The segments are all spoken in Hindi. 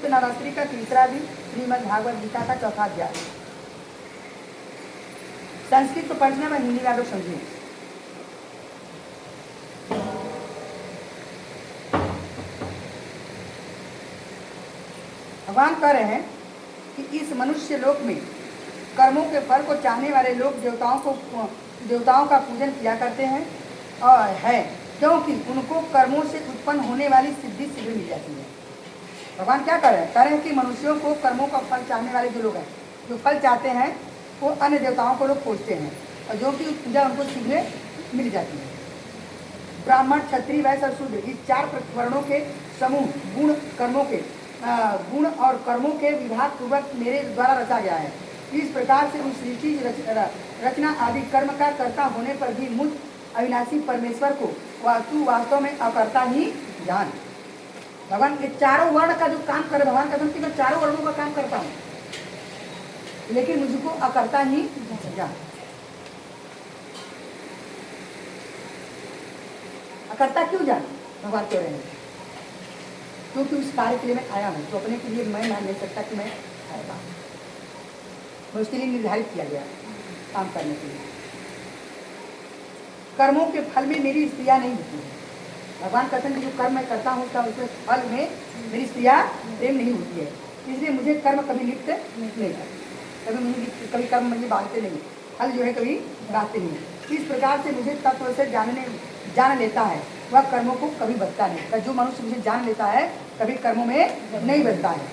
नवरात्रि का तीसरा दिन, श्रीमद् भागवत गीता का चौथा अध्याय। संस्कृत तो पढ़ना, मैं हिंदी वालों समझिए। भगवान कह रहे हैं कि इस मनुष्य लोक में कर्मों के फल को चाहने वाले लोग देवताओं का पूजन किया करते हैं और है, क्योंकि उनको कर्मों से उत्पन्न होने वाली सिद्धि शीघ्र मिल जाती है। भगवान क्या कर रहे हैं? कह रहे हैं कि मनुष्यों को कर्मों का फल चाहने वाले जो लोग हैं, जो फल चाहते हैं, वो अन्य देवताओं को लोग पूजते हैं और जो कि पूजा उनको शीघ्र मिल जाती है। ब्राह्मण, क्षत्रिय, वैश्य और शूद्र, इस चार वर्णों के समूह गुण और कर्मों के विभाग पूर्वक मेरे द्वारा रचा गया है। इस प्रकार से उस ऋषि रचना आदि कर्म का कर्ता होने पर भी मुझ अविनाशी परमेश्वर को वास्तव में अकर्ता ही जान। भगवान के चारों वर्ण का जो काम करे, भगवान कहते हैं कि मैं चारों वर्णों का काम करता हूँ, लेकिन मुझको अकर्ता ही जान। अकर्ता क्यों जान? भगवान कह रहे हैं क्योंकि उस कार्य के लिए मैं आया हूँ, तो अपने के लिए मैं मान नहीं सकता कि मैं आएगा। मैं उसके लिए निर्धारित किया गया काम करने के लिए। कर्मों के फल में मेरी स्त्रियाँ नहीं होती है। भगवान कहते हैं कि जो कर्म मैं करता हूँ उसका उसके फल में मेरी स्त्रियाँ प्रेम नहीं होती है, इसलिए मुझे कर्म कभी लिप्त नहीं करते, कभी कर्म मुझे बांधते नहीं, फल जो है कभी बांधते नहीं। इस प्रकार से मुझे तत्व से जान लेता है, वह कर्मों को कभी बदता नहीं। जो मनुष्य मुझे जान लेता है कभी कर्मों में नहीं बदता है।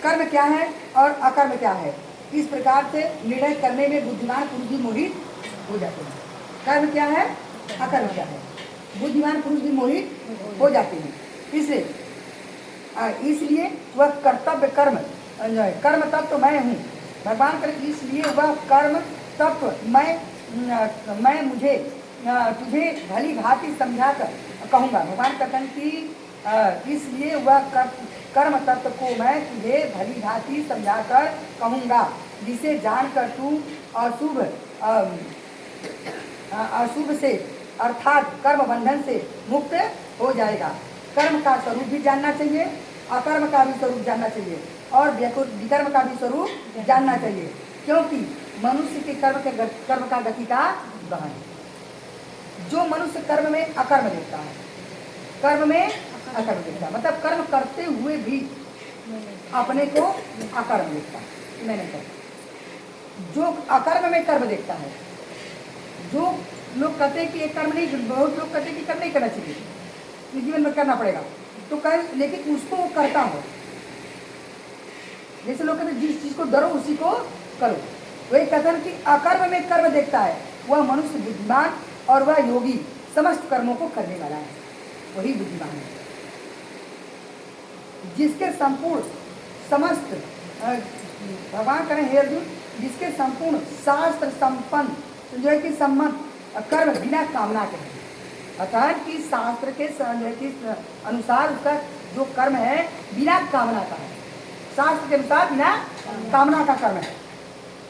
कर्म क्या है और अकर्म क्या है, इस प्रकार से निर्णय करने में बुद्धिमान पुरुष भी मोहित हो जाते हैं। कर्म क्या है, अकर्म क्या है, बुद्धिमान पुरुष भी मोहित हो जाते हैं। इसलिए वह कर्तव्य कर्म तत्व मैं हूँ। भगवान करे इसलिए वह कर्म तत्व मैं मुझे तुझे भली भांति समझा कर कहूँगा। भगवान कहते हैं कि इसलिए वह कर्म तत्व को मैं तुझे भली भांति समझा कर कहूँगा, जिसे जानकर तू अशुभ से अर्थात कर्म बंधन से मुक्त हो जाएगा। कर्म का स्वरूप भी जानना चाहिए, अकर्म का भी स्वरूप जानना चाहिए और विकर्म का भी स्वरूप जानना चाहिए, क्योंकि मनुष्य के कर्म का गति का गहन है। जो मनुष्य कर्म में अकर्म देखता है, कर्म में अकर्म देखता है, मतलब कर्म करते हुए भी अपने को अकर्म देखता है, मैंने करता। जो अकर्म में कर्म देखता है, जो लोग कहते हैं कि ये कर्म नहीं, बहुत लोग कहते हैं कि कर्म नहीं करना चाहिए, जीवन में करना पड़ेगा, तो कर, लेकिन उसको वो करता हो। जैसे लोग कहते हैं जिस चीज को डरो उसी को करो, वही कथन कि अकर्म में कर्म देखता है, वह मनुष्य बुद्धिमान और वह योगी समस्त कर्मों को करने वाला है, वही बुद्धिमान है। जिसके संपूर्ण समस्त भगवान करें हे अर्जुन, जिसके संपूर्ण शास्त्र संपन्न जो है कि सम्मत कर्म बिना कामना के, अर्थात कि शास्त्र के अनुसार उसका जो कर्म है बिना कामना का है, शास्त्र के अनुसार बिना कामना का कर्म है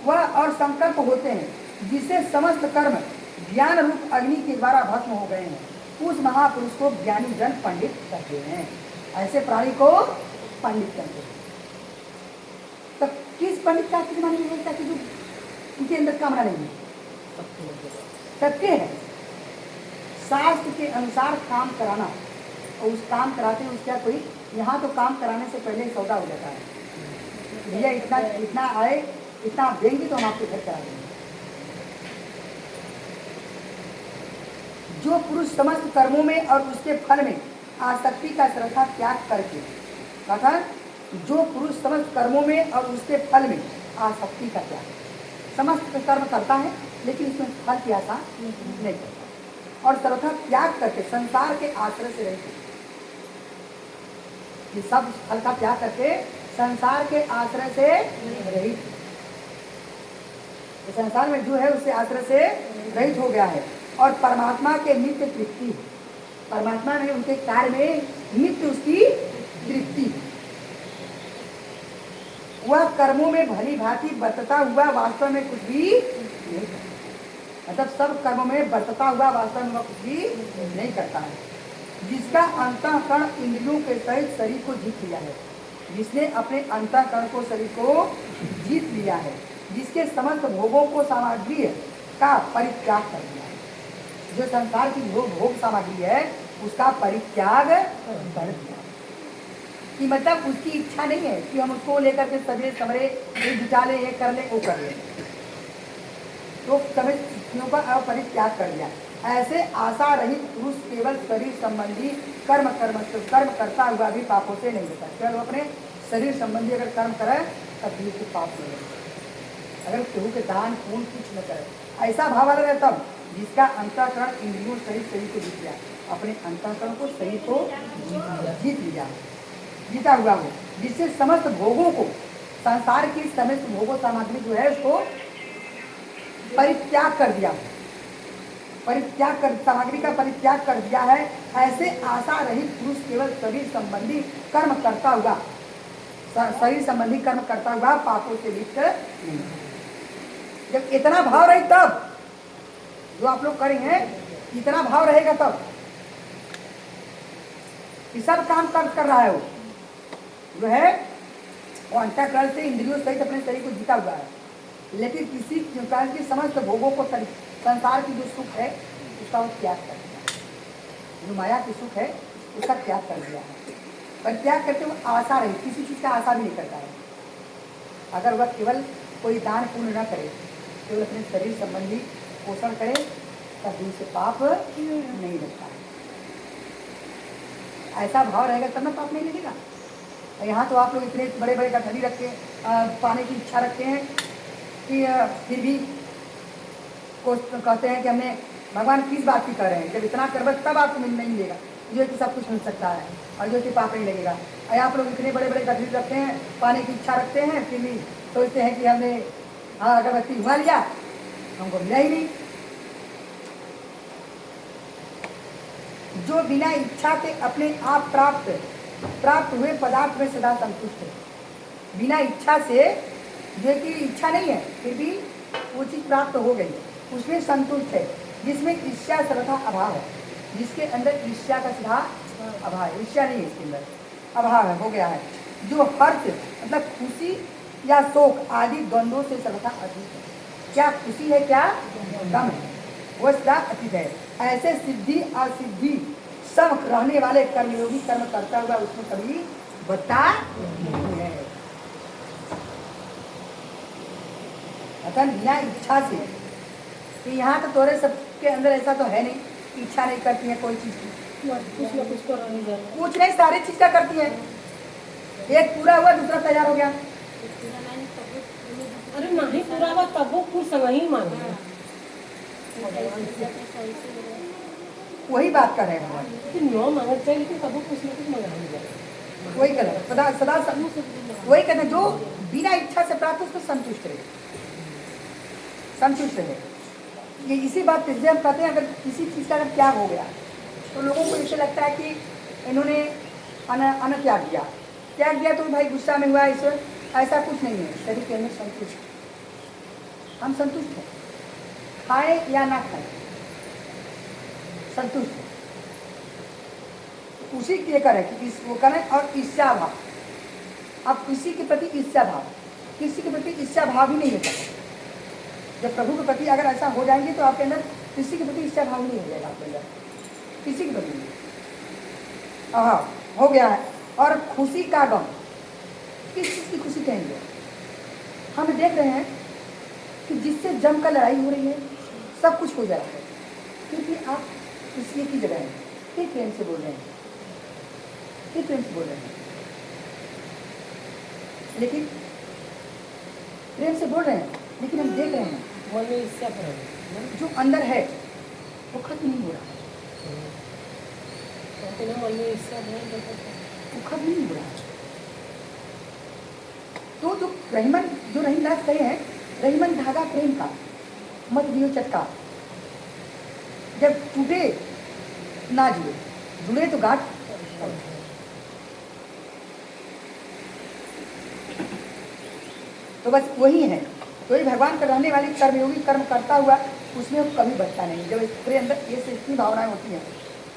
वह, और संकल्प होते हैं, जिससे समस्त कर्म ज्ञान रूप अग्नि के द्वारा भस्म हो गए हैं, उस महापुरुष को ज्ञानी जन पंडित कहते हैं। ऐसे प्राणी को पंडित कहते हैं। तो किस पंडित का किस माने में कि जो उनके अंदर कामना नहीं है, सबके है। शास्त्र के अनुसार काम कराना और उस काम कराते हैं उसका कोई, यहाँ तो काम कराने से पहले सौदा हो जाता है, भैया इतना आए, इतना आप देंगे तो हम आपके घर करा देंगे। जो पुरुष समस्त कर्मों में और उसके फल में आसक्ति का श्रद्धा त्याग करके, अर्थात जो पुरुष समस्त कर्मों में और उसके फल में आसक्ति का त्याग, समस्त कर्म करता है लेकिन उसमें फल की आशा नहीं करता, और श्रद्धा त्याग करके संसार के आश्रय से रहते, ये सब फल का त्याग करके संसार के आश्रय से रहित, संसार में जो है उससे आश्रय से रहित हो गया है, और परमात्मा के नित्य तृप्ति, परमात्मा ने उनके कार्य में नित्य उसकी तृप्ति, वह कर्मों में भली भांति बरतता हुआ वास्तव में कुछ भी नहीं करता, मतलब सब कर्मों में बरतता हुआ वास्तव में वह कुछ भी नहीं करता है। जिसका अंतःकरण इंद्रियों के सहित शरीर को जीत लिया है, जिसने अपने अंतःकरण को शरीर को जीत लिया है, जिसके समस्त भोगों को सामग्री का परित्याग कर दिया है। जो संसार की भोग सामग्री है उसका परित्याग कर दिया कि मतलब उसकी इच्छा नहीं है कि हम उसको लेकर के सवेरे सवेरे ये जुटा लें, ये कर लें, वो कर लें, तो सभी चीजों का परित्याग कर दिया। ऐसे आशा रहित पुरुष केवल शरीर संबंधी कर्म करता हुआ भी पापों से नहीं बचा। केवल अपने शरीर संबंधी अगर कर्म करे तब भी उसके पाप नहीं लगेगा। अगर केहू के दान पुण्य कुछ न करे, ऐसा भाव वाला रहे तब जिसका अंतःकरण इंद्रियों शरीर को जीत लिया, अपने अंतःकरण को शरीर को जीत लिया, जीता हुआ हो, जिससे समस्त भोगों को, संसार की समस्त भोगों सामग्री जो है उसको परित्याग कर दिया, सामग्री का परित्याग कर दिया है। ऐसे आशा रहित पुरुष केवल शरीर संबंधी कर्म करता हुआ पापों से लिप्त नहीं। जब इतना भाव रही तब जो आप लोग करेंगे, इतना भाव रहेगा तब ये सब काम कर रहा है। वो जो है वो अंतःकरण से इंद्रियों सहित अपने शरीर को जीता हुआ है, लेकिन किसी प्रकार की समस्त भोगों को, संसार की जो सुख है उसका वो त्याग कर दिया, जो माया की सुख है उसका त्याग कर दिया है। पर त्याग करके वो आशा रही, किसी चीज़ का आशा भी नहीं करता है। अगर वह केवल कोई दान पुण्य न करे, केवल अपने शरीर संबंधी पोषण करे, तब भी उसे पाप नहीं लगता है। ऐसा भाव रहेगा तब ना पाप नहीं लगेगा। यहाँ तो आप लोग इतने बड़े बड़े गठरी रख के पाने की इच्छा रखते हैं कि फिर भी कहते हैं कि हमने भगवान किस बात की कर रहे हैं, जब इतना करबे तब आपको नहीं मिलेगा, जो कि सब कुछ मिल सकता है और जो कि पाप नहीं लगेगा। और आप लोग इतने बड़े बड़े गठरी रखते हैं, पाने की इच्छा रखते हैं, फिर भी सोचते हैं कि हमने अगरबत्ती हुआ लिया, हमको मिला ही नहीं। जो बिना इच्छा के अपने आप प्राप्त हुए पदार्थ में सदा संतुष्ट है, बिना इच्छा से, जो कि इच्छा नहीं है फिर भी वो चीज़ प्राप्त हो गई, उसमें संतुष्ट है, जिसमें ईर्ष्या श्रद्धा अभाव है, जिसके अंदर ईर्ष्या का सीधा अभाव है, ईर्ष्या नहीं है, इसके अंदर अभाव है, हो गया है। जो हर्ष मतलब खुशी या शोक आदि द्वंद्वों से सर्वथा अतीत है। क्या खुशी है, क्या गम है, वो सदा अतीत है। ऐसे सिद्धि असिद्धि सब रहने वाले कर्मयोगी कर्म करता हुआ उसमें कभी बता नहीं है। अतः बिना इच्छा से, कि यहाँ तो तोरे सबके अंदर ऐसा तो है नहीं, इच्छा नहीं करती है कोई चीज़ की, कुछ नहीं, सारी चीज़ का करती है। एक पूरा हुआ दूसरा तैयार हो गया, अरे नहीं पूरा हुआ तब वो कुछ नहीं मांगे, वही बात कर रहे हैं भगवान, नो मांगना चाहिए लेकिन तब वो कुछ ना कुछ मंगा। वही कर सदा वही कहते हैं जो बिना इच्छा से प्राप्त उसको संतुष्ट रहे। ये इसी बात से हम कहते हैं अगर किसी चीज़ का अगर त्याग हो गया तो लोगों को ऐसे लगता है कि इन्होंने अन्न त्याग दिया तो भाई गुस्सा में हुआ, ईश्वर, ऐसा कुछ नहीं है। शरीर के अंदर संतुष्ट, हम संतुष्ट हैं, खाए या ना खाए संतुष्ट है, उसी के करें कि वो करें। और ईर्ष्या भाव, अब किसी के प्रति ईर्ष्या भाव, किसी के प्रति ईर्ष्या भाव ही नहीं होता। जब प्रभु के प्रति अगर ऐसा हो जाएंगे तो आपके अंदर किसी के प्रति ईर्ष्या भाव नहीं हो जाएगा, आपके अंदर किसी के प्रति हो गया है। और खुशी का गम, किस चीज़ की खुशी कहेंगे? हम देख रहे हैं कि जिससे जमकर लड़ाई हो रही है सब कुछ हो जा रहा है, क्योंकि आप इसलिए की जगह हैं, फिर प्रेम से बोल रहे हैं, लेकिन प्रेम से बोल रहे हैं, लेकिन हम देख रहे हैं मन में ईर्ष्या जो अंदर है वो खत्म नहीं हो रहा है, मन में ईर्ष्या वो खत्म नहीं हो रहा है। तो जो रहीमदास कहे हैं, रहीमन धागा प्रेम का मत दियो चटका, जब टूटे ना जुड़े तो गांठ। तो बस वही है, तो ये भगवान का रहने वाली कर्मयोगी कर्म करता हुआ उसमें वो कभी बचता नहीं। जब इसके अंदर ये से इतनी भावनाएं होती हैं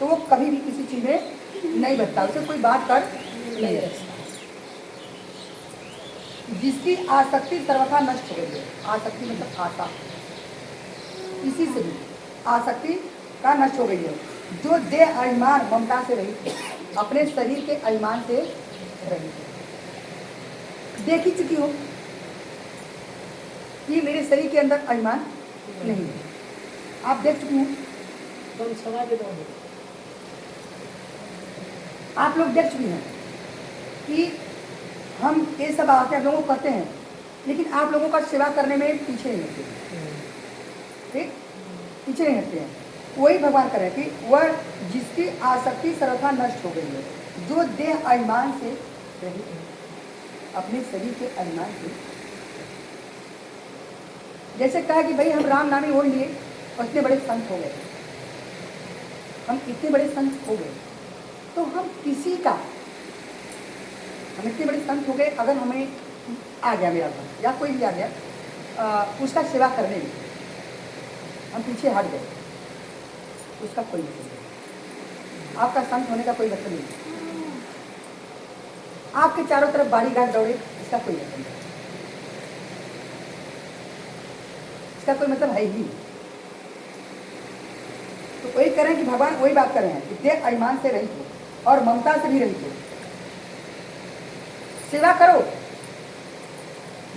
तो वो कभी भी किसी चीज़ में नहीं बचता, उसे कोई बात कर नहीं रखता। जिसकी आसक्ति सर्वथा नष्ट हो गई है। आसक्ति मतलब आशा, इसी से भी आसक्ति का नष्ट हो गई है। जो देह अभिमान ममता से रहित है, अपने शरीर के अभिमान से रहित है। देख ही चुकी हो कि मेरे शरीर के अंदर अभिमान नहीं है, आप देख चुकी हो, तुम समाज के दौर आप लोग देख चुकी हैं कि हम ये सब बातें आप लोगों को करते हैं, लेकिन आप लोगों का सेवा करने में पीछे नहीं हटते, ठीक, पीछे नहीं हटते हैं। वही भगवान कह रहे हैं कि वह जिसकी आसक्ति सर्वथा नष्ट हो गई है, जो देह अभिमान से रहित है, अपने शरीर के अभिमान से। जैसे कहा कि भाई हम राम नामी बोल लिए और इतने बड़े संत हो गए, हम इतने बड़े संत हो गए, तो हम किसी का, हम इतने बड़े संत हो गए, अगर हमें आ गया मेरा घर या कोई भी आ गया उसका सेवा करने में, हम पीछे हट गए, उसका कोई मतलब नहीं। आपका संत होने का कोई मतलब नहीं। आपके चारों तरफ बाड़ी घाट दौड़े, इसका कोई मतलब नहीं, इसका कोई मतलब है ही नहीं। तो वही करें कि भगवान वही बात कर रहे हैं कि देह अभिमान से रहित हो और ममता से भी रहित हो, सेवा करो।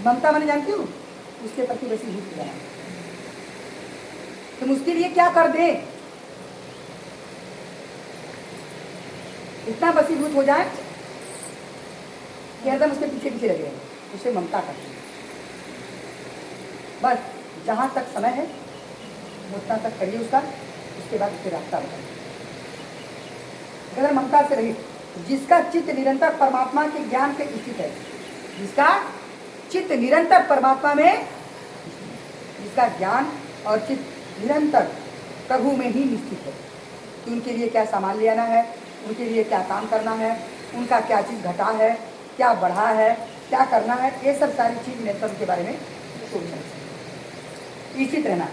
ममता मैंने जानती हूँ, उसके प्रति वशीभूत हो जाना। तुम उसके लिए क्या कर दे, इतना वशीभूत हो जाए कि एकदम उसके पीछे पीछे लगे, उसे ममता करती है। बस जहाँ तक समय है उतना तक करिए उसका, उसके बाद उसके रास्ता बताइए। अगर ममता से रहित, जिसका चित्त निरंतर परमात्मा के ज्ञान पे स्थित है, जिसका चित्त निरंतर परमात्मा में, जिसका ज्ञान और चित्त निरंतर प्रभु में ही निश्चित है कि उनके लिए क्या सामान ले आना है, उनके लिए क्या काम करना है, उनका क्या चीज़ घटा है, क्या बढ़ा है, क्या करना है, ये सब सारी चीज़ निरंतर उनके बारे में सोचना, स्थित रहना।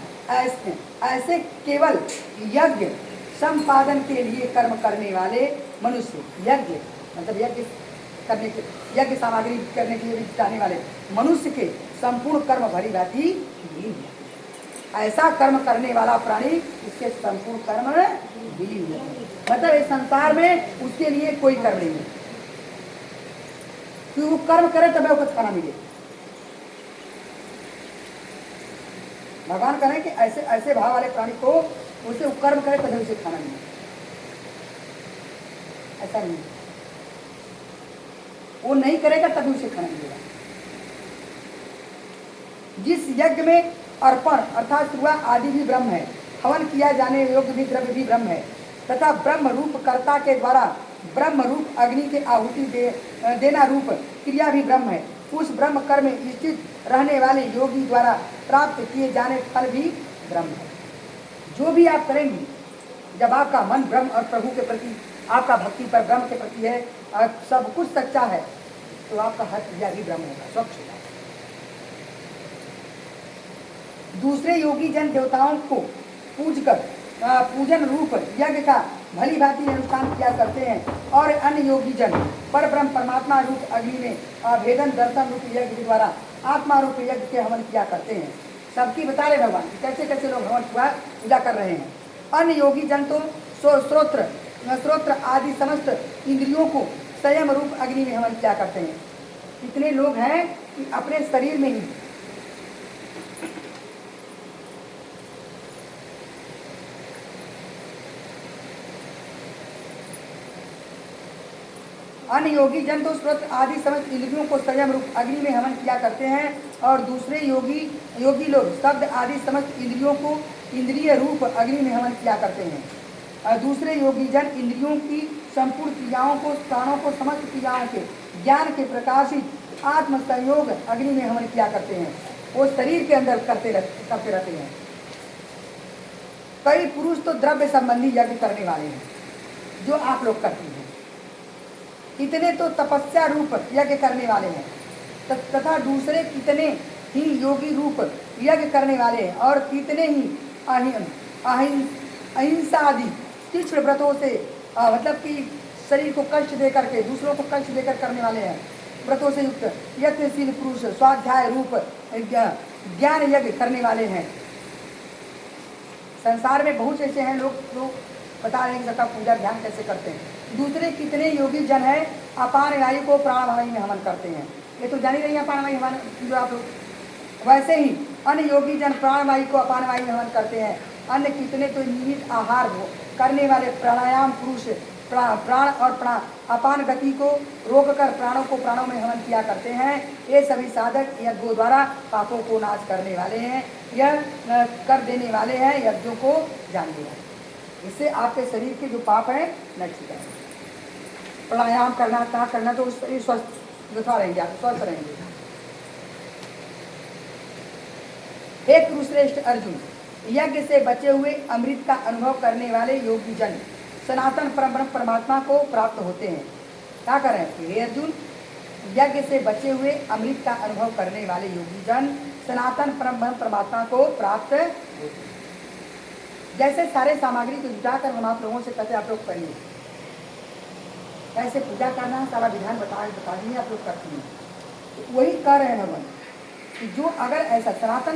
ऐसे केवल यज्ञ संपादन के लिए कर्म करने वाले मनुष्य, यज्ञ मतलब यज्ञ करने के, यज्ञ सामग्री करने के लिए जाने वाले मनुष्य के संपूर्ण कर्म भली भांति विलीन है। ऐसा कर्म करने वाला प्राणी इसके संपूर्ण कर्म विलीन है, मतलब इस संसार में उसके लिए कोई कर्म नहीं है, कि वो कर्म करे तब उसको खाना मिले। भगवान करें कि ऐसे ऐसे भाव वाले प्राणी को उसे कर्म करे तभी उसे खाना मिले, ऐसा नहीं, वो नहीं करेगा तभी उसे खाना मिलेगा। जिस यज्ञ में अर्पण अर्थात सुआ आदि भी ब्रह्म है, हवन किया जाने योग्य भी द्रव्य भी ब्रह्म है, तथा ब्रह्म रूप कर्ता के द्वारा ब्रह्म रूप अग्नि के आहुति देना रूप क्रिया भी ब्रह्म है। उस ब्रह्म कर्म में स्थित रहने वाले योगी द्वारा प्राप्त किए जाने फल भी ब्रह्म है। जो भी आप करेंगी, जब आपका मन ब्रह्म और प्रभु के प्रति, आपका भक्ति पर ब्रह्म के प्रति है और सब कुछ सच्चा है, तो आपका हर क्रिया भी ब्रह्म होगा, स्वच्छ होगा। दूसरे योगी जन देवताओं को पूजकर पूजन रूप यज्ञ का भली भांति अनुष्ठान किया करते हैं, और अन्य योगी जन पर ब्रह्म परमात्मा रूप अग्नि में भेदन दर्शन रूप यज्ञ के द्वारा आत्मा रूप यज्ञ के हवन किया करते हैं। सबकी बता रहे भगवान कैसे कैसे लोग हवन पूजा कर रहे हैं। अन्य योगी जन तो श्रोत्र आदि समस्त इंद्रियों को संयम रूप अग्नि में हवन किया करते हैं। कितने लोग हैं कि अपने शरीर में ही अन्य योगी जन तो श्रोत्र आदि समस्त इंद्रियों को संयम रूप अग्नि में हवन किया करते हैं, और दूसरे योगी लोग शब्द आदि समस्त इंद्रियों को इंद्रिय रूप अग्नि में हवन किया करते हैं। और दूसरे योगी जन इंद्रियों की संपूर्ण क्रियाओं को, स्थानों को, समस्त क्रियाओं के ज्ञान के प्रकाशित आत्म संयोग अग्नि में हवन किया करते हैं। वो शरीर के अंदर करते रहते हैं। कई पुरुष तो द्रव्य संबंधी यज्ञ करने वाले हैं, जो आप लोग करते हैं। कितने तो तपस्या रूप यज्ञ करने वाले हैं, तथा दूसरे कितने ही योगी रूप यज्ञ करने वाले हैं, और कितने ही अहिंसा आदि तीक्ष्ण व्रतों से मतलब कि शरीर को कष्ट दे करके, दूसरों को कष्ट देकर करने वाले हैं। व्रतों से युक्त यज्ञशील पुरुष स्वाध्याय रूप ज्ञान यज्ञ करने वाले हैं। संसार में बहुत ऐसे हैं लोग जो बता रहे हैं कि सबका पूजा ध्यान कैसे करते हैं। दूसरे कितने योगी जन है अपान वायु को प्राणवायु में हवन करते हैं। ये तो जान ही नहीं अपान वायु हवन जो आप लोग। वैसे ही अन्य योगी जन प्राणवायु को अपान वायु में हवन करते हैं। अन्य कितने तो नियमित आहार करने वाले प्राणायाम पुरुष प्राण और अपान गति को रोककर प्राणों को प्राणों में हवन किया करते हैं। ये सभी साधक यज्ञों द्वारा पापों को नाश करने वाले हैं, यह कर देने वाले हैं, यज्ञों को जानने वाले। इससे आपके शरीर के जो पाप हैं नष्ट हो जाएंगे। प्राणायाम करना कहाँ करना तो शरीर स्वस्थ रहेंगे, आप स्वस्थ रहेंगे। हे कुरुश्रेष्ठ अर्जुन, यज्ञ से बचे हुए अमृत का अनुभव करने वाले योगी जन सनातन परब्रह्म परमात्मा को प्राप्त होते हैं। क्या करें? हे अर्जुन, यज्ञ से बचे हुए अमृत का अनुभव करने वाले योगी जन सनातन परब्रह्म परमात्मा को प्राप्त होते हैं। जैसे सारे सामग्री को जुटाकर हम आप लोगों से कहते आप लोग करिए, कैसे पूजा करना है सारा विधान बता दिए, आप लोग करते हैं। तो वही कर रहे हैं भगवान कि जो अगर ऐसा सनातन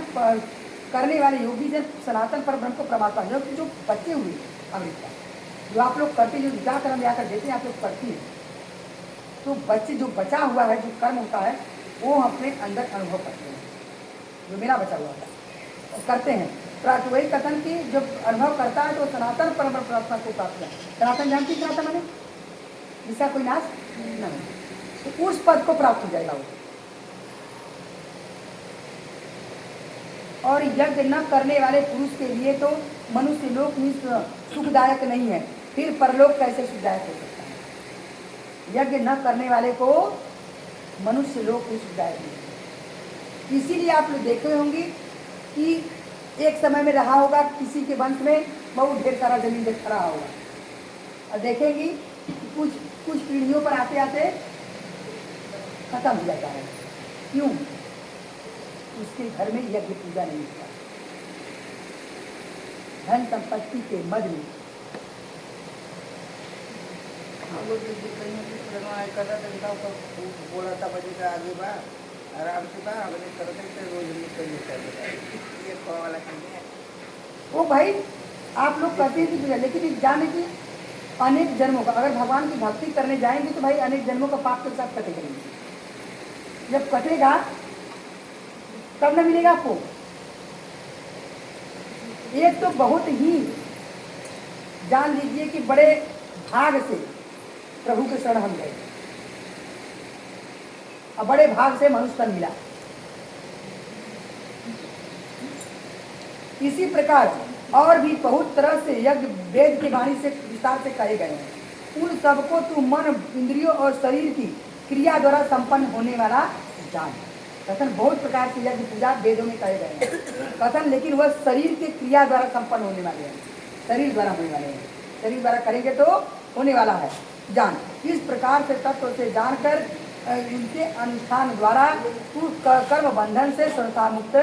करने वाले योगी जन सनातन परब्रह्म को परमात्मा जो बचे हुए अमृत का जो आप लोग करते, जो जुटाकर हम जाकर देते हैं आप लोग करती हैं, तो बच्चे जो बचा हुआ है जो कर्म होता है वो हम अपने अंदर अनुभव करते हैं। जो मेरा बचा हुआ है वो करते हैं। तो वही कथन की जब अनुभव करता है तो सनातन परब्रह्म परमात्मा को प्राप्त है। सनातन जानती सनातन माने जिसका कोई नाश नहीं, तो उस पद को प्राप्त हो जाएगा वो। और यज्ञ न करने वाले पुरुष के लिए तो मनुष्य लोक भी सुखदायक नहीं है, फिर परलोक कैसे सुखदायक हो सकता है? यज्ञ न करने वाले को मनुष्य लोक भी सुखदायक नहीं है। इसीलिए आप लोग देखे होंगे कि एक समय में रहा होगा किसी के वंश में बहुत ढेर सारा जमीन देखा रहा होगा, और देखेंगी कुछ पीढ़ियों पर आते आते खत्म हो जाता है। क्यों? उसके घर में यज्ञ पूजा नहीं होता। धन संपत्ति के मद में बोला था बजे का आगे बा आराम से बा अपने करते रोज ये वाला है। वो भाई आप लोग करते हैं पूजा, लेकिन जाने की अनेक जन्मों का अगर भगवान की भक्ति करने जाएंगे तो भाई अनेक जन्मों का पाप के साथ कटे करेंगे। जब कटेगा तब न मिलेगा आपको। एक तो बहुत ही जान लीजिए कि बड़े भाग से प्रभु के शरण हम गए और बड़े भाग से मनुष्य तन मिला। इसी प्रकार और भी बहुत तरह से यज्ञ वेद की वाणी से विस्तार से कहे गए हैं। उन सबको तू मन इंद्रियों और शरीर की क्रिया द्वारा संपन्न होने वाला जान। कथन बहुत प्रकार से यज्ञ पूजा वेदों में कहे गए हैं कथन, लेकिन वह शरीर के क्रिया द्वारा संपन्न होने वाले हैं, शरीर द्वारा होने वाले हैं। शरीर द्वारा करेंगे तो होने वाला है जान। इस प्रकार से तत्व से जानकर इनके अनुष्ठान द्वारा तू कर्म बंधन से संसार मुक्त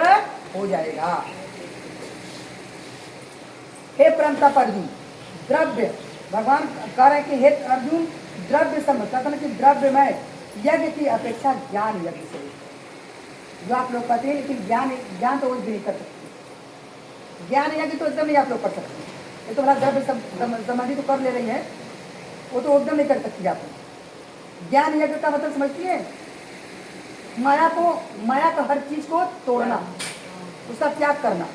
हो जाएगा। हे परम तप अर्जुन, द्रव्य भगवान कह रहे कि हे अर्जुन द्रव्य कथन की द्रव्य में यज्ञ की अपेक्षा ज्ञान यज्ञ से जो आप लोग कहते हैं, लेकिन ज्ञान तो वो भी नहीं कर सकते। ज्ञान यज्ञ तो एकदम नहीं आप लोग कर सकते। ये तो बड़ा द्रव्य समाधि तो कर ले रही है, वो तो एकदम नहीं कर सकती आप। ज्ञान यज्ञ का मतलब समझती है? माया का हर चीज को तोड़ना, उसका त्याग करना,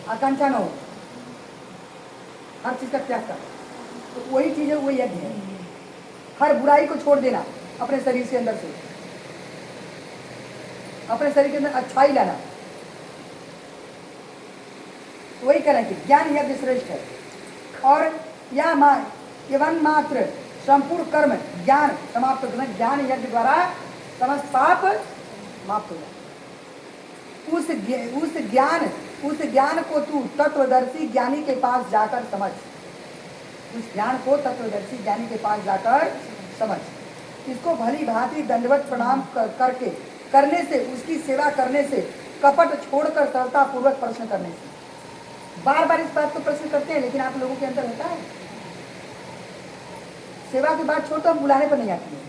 आकांक्षा न हो, हर चीज का त्याग करना। तो वही चीज है, वो यज्ञ है। हर बुराई को छोड़ देना अपने शरीर से, अंदर से अपने शरीर के अंदर अच्छाई लाना। वही करें कि ज्ञान यज्ञ श्रेष्ठ है। और एवं मात्र संपूर्ण कर्म ज्ञान समाप्त होना, ज्ञान यज्ञ द्वारा समस्त पाप समाप्त हो जाए। उस ज्ञान को तू तत्वदर्शी ज्ञानी के पास जाकर समझ। उस ज्ञान को तत्वदर्शी ज्ञानी के पास जाकर समझ। इसको भली भांति दंडवत प्रणाम करने से, उसकी सेवा करने से, कपट छोड़कर सरलता पूर्वक प्रश्न करने से। बार बार इस बात को प्रश्न करते हैं, लेकिन आप लोगों के अंदर होता है सेवा की बात छोड़ तो हम बुलाने पर नहीं आती है।